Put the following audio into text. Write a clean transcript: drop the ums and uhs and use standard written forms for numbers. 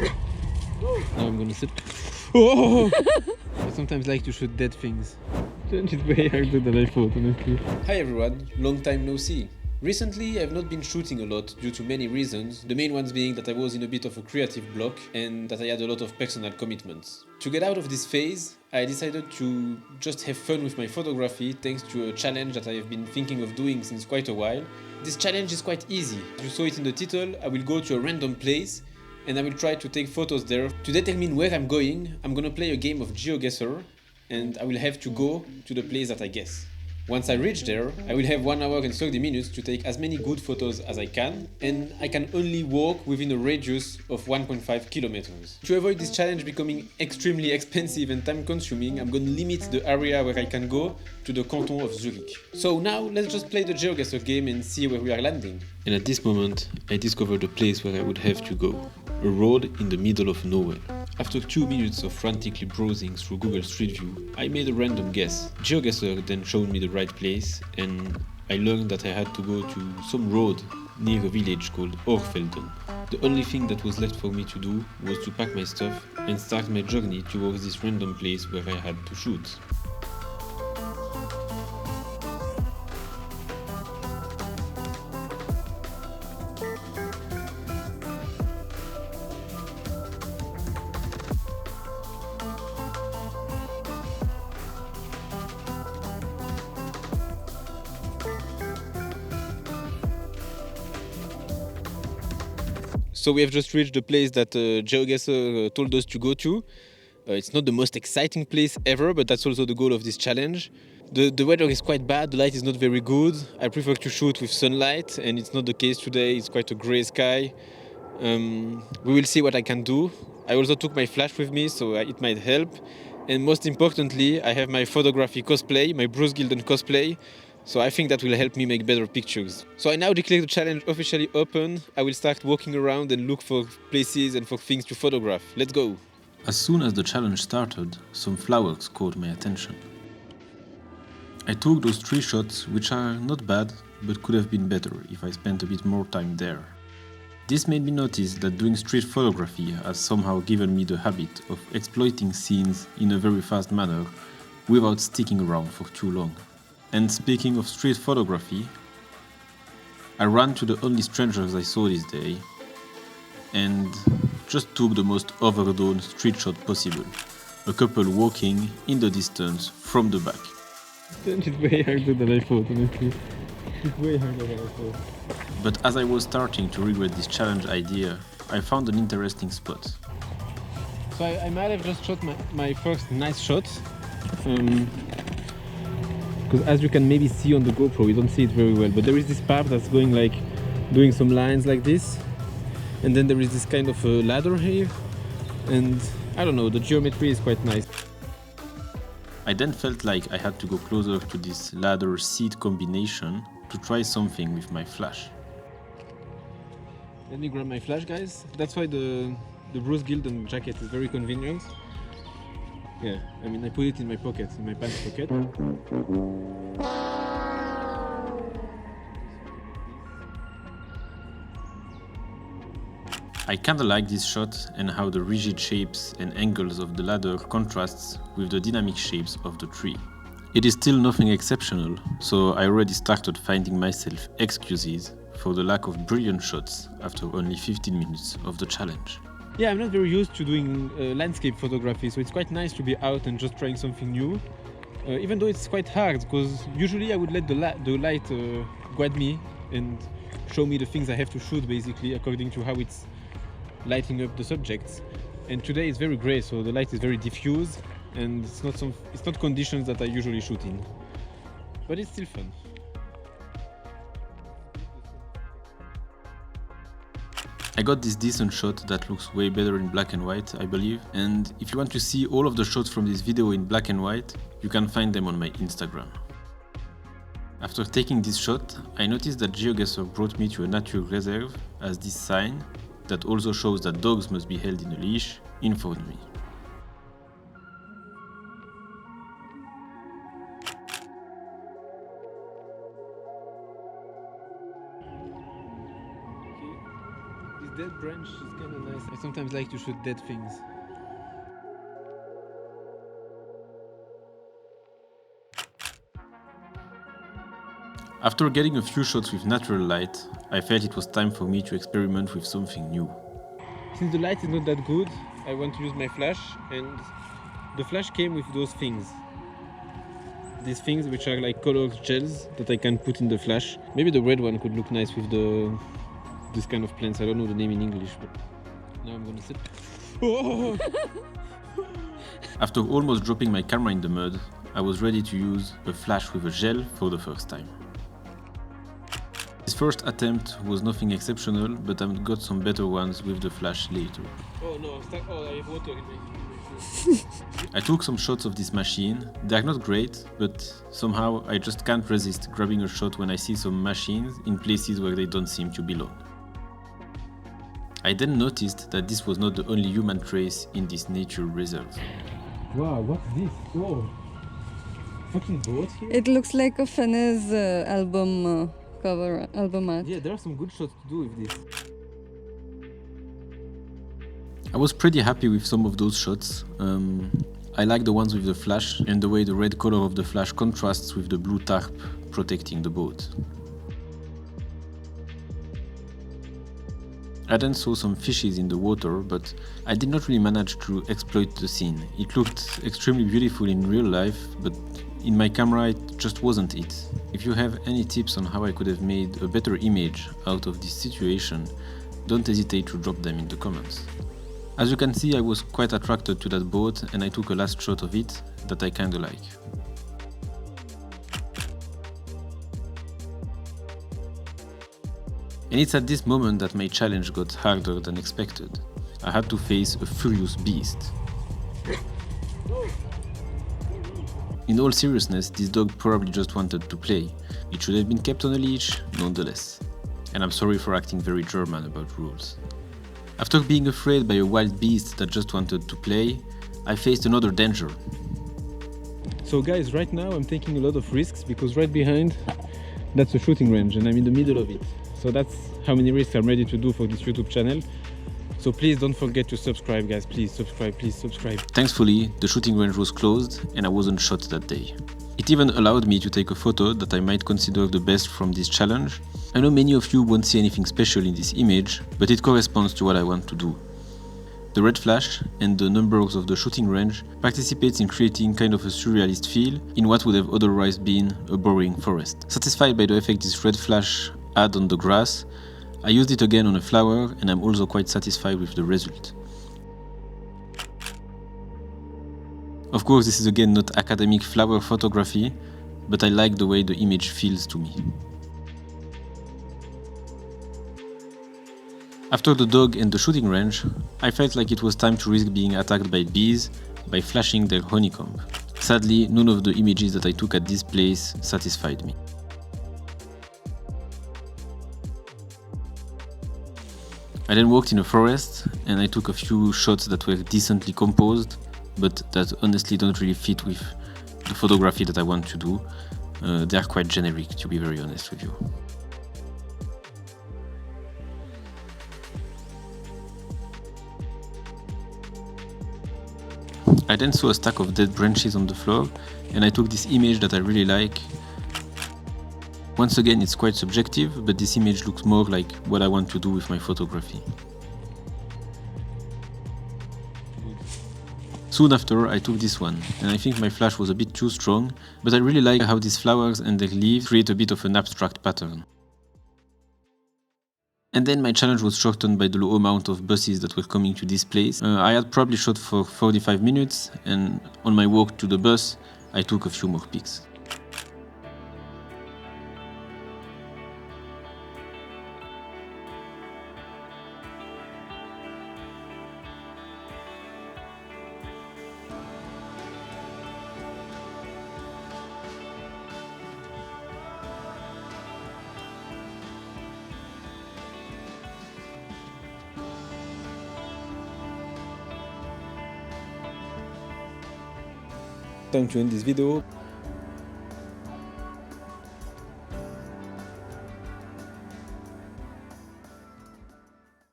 Now I'm gonna sit. Oh! I sometimes like to shoot dead things. It's way harder than I thought, honestly. Hi everyone, long time no see. Recently, I've not been shooting a lot due to many reasons, the main ones being that I was in a bit of a creative block and that I had a lot of personal commitments. To get out of this phase, I decided to just have fun with my photography thanks to a challenge that I have been thinking of doing since quite a while. This challenge is quite easy. As you saw it in the title, I will go to a random place and I will try to take photos there. To determine where I'm going, I'm gonna play a game of GeoGuessr and I will have to go to the place that I guess. Once I reach there, I will have 1 hour and 30 minutes to take as many good photos as I can, and I can only walk within a radius of 1.5 kilometers. To avoid this challenge becoming extremely expensive and time consuming, I'm gonna limit the area where I can go to the canton of Zurich. So now let's just play the GeoGuessr game and see where we are landing. And at this moment, I discovered the place where I would have to go. A road in the middle of nowhere. After 2 minutes of frantically browsing through Google Street View, I made a random guess. GeoGuessr then showed me the right place and I learned that I had to go to some road near a village called Orfelden. The only thing that was left for me to do was to pack my stuff and start my journey towards this random place where I had to shoot. So we have just reached the place that GeoGuessr told us to go to. It's not the most exciting place ever, but that's also the goal of this challenge. The weather is quite bad, the light is not very good. I prefer to shoot with sunlight, and it's not the case today. It's quite a grey sky. We will see what I can do. I also took my flash with me, so it might help. And most importantly, I have my photography cosplay, my Bruce Gilden cosplay. So I think that will help me make better pictures. So I now declare the challenge officially open. I will start walking around and look for places and for things to photograph. Let's go! As soon as the challenge started, some flowers caught my attention. I took those 3 shots, which are not bad, but could have been better if I spent a bit more time there. This made me notice that doing street photography has somehow given me the habit of exploiting scenes in a very fast manner without sticking around for too long. And speaking of street photography, I ran to the only strangers I saw this day and just took the most overdone street shot possible. A couple walking in the distance from the back. It's way harder than I thought, honestly. It's way harder than I thought. But as I was starting to regret this challenge idea, I found an interesting spot. So I might have just shot my first nice shot. Because as you can maybe see on the GoPro, you don't see it very well, but there is this path that's going like, doing some lines like this. And then there is this kind of a ladder here. And I don't know, the geometry is quite nice. I then felt like I had to go closer to this ladder seat combination to try something with my flash. Let me grab my flash, guys. That's why the Bruce Gilden jacket is very convenient. Yeah, I mean, I put it in my pocket, in my pants pocket. I kinda like this shot and how the rigid shapes and angles of the ladder contrasts with the dynamic shapes of the tree. It is still nothing exceptional, so I already started finding myself excuses for the lack of brilliant shots after only 15 minutes of the challenge. Yeah, I'm not very used to doing landscape photography, so it's quite nice to be out and just trying something new. Even though it's quite hard, because usually I would let the light guide me and show me the things I have to shoot, basically, according to how it's lighting up the subjects. And today it's very grey, so the light is very diffuse, and it's not conditions that I usually shoot in. But it's still fun. I got this decent shot that looks way better in black and white, I believe, and if you want to see all of the shots from this video in black and white, you can find them on my Instagram. After taking this shot, I noticed that GeoGuessr brought me to a nature reserve as this sign that also shows that dogs must be held in a leash informed me. This dead branch is kind of nice. I sometimes like to shoot dead things. After getting a few shots with natural light, I felt it was time for me to experiment with something new. Since the light is not that good, I want to use my flash, and the flash came with those things. These things which are like colored gels that I can put in the flash. Maybe the red one could look nice with this kind of plants. I don't know the name in English, but now I'm gonna sit. Oh! After almost dropping my camera in the mud, I was ready to use a flash with a gel for the first time. This first attempt was nothing exceptional, but I've got some better ones with the flash later. Oh no, I'm stuck. Oh, I have water in my I took some shots of this machine. They are not great, but somehow I just can't resist grabbing a shot when I see some machines in places where they don't seem to belong. I then noticed that this was not the only human trace in this nature reserve. Wow, what's this? Oh, fucking boat here? It looks like a Fenez album cover, album art. Yeah, there are some good shots to do with this. I was pretty happy with some of those shots. I like the ones with the flash and the way the red color of the flash contrasts with the blue tarp protecting the boat. I then saw some fishes in the water, but I did not really manage to exploit the scene. It looked extremely beautiful in real life, but in my camera it just wasn't it. If you have any tips on how I could have made a better image out of this situation, don't hesitate to drop them in the comments. As you can see, I was quite attracted to that boat and I took a last shot of it that I kinda like. And it's at this moment that my challenge got harder than expected. I had to face a furious beast. In all seriousness, this dog probably just wanted to play. It should have been kept on a leash, nonetheless. And I'm sorry for acting very German about rules. After being afraid by a wild beast that just wanted to play, I faced another danger. So guys, right now I'm taking a lot of risks because right behind, that's a shooting range and I'm in the middle of it. So that's how many risks I'm ready to do for this YouTube channel. So please don't forget to subscribe, guys. Please subscribe, please subscribe. Thankfully, the shooting range was closed and I wasn't shot that day. It even allowed me to take a photo that I might consider the best from this challenge. I know many of you won't see anything special in this image, but it corresponds to what I want to do. The red flash and the numbers of the shooting range participates in creating kind of a surrealist feel in what would have otherwise been a boring forest. Satisfied by the effect this red flash had on the grass, I used it again on a flower and I'm also quite satisfied with the result. Of course, this is again not academic flower photography, but I like the way the image feels to me. After the dog and the shooting range, I felt like it was time to risk being attacked by bees by flashing their honeycomb. Sadly, none of the images that I took at this place satisfied me. I then walked in a forest and I took a few shots that were decently composed, but that honestly don't really fit with the photography that I want to do. They are quite generic, to be very honest with you. I then saw a stack of dead branches on the floor and I took this image that I really like. Once again, it's quite subjective, but this image looks more like what I want to do with my photography. Soon after, I took this one, and I think my flash was a bit too strong, but I really like how these flowers and their leaves create a bit of an abstract pattern. And then my challenge was shortened by the low amount of buses that were coming to this place. I had probably shot for 45 minutes, and on my walk to the bus, I took a few more pics. Time to end this video.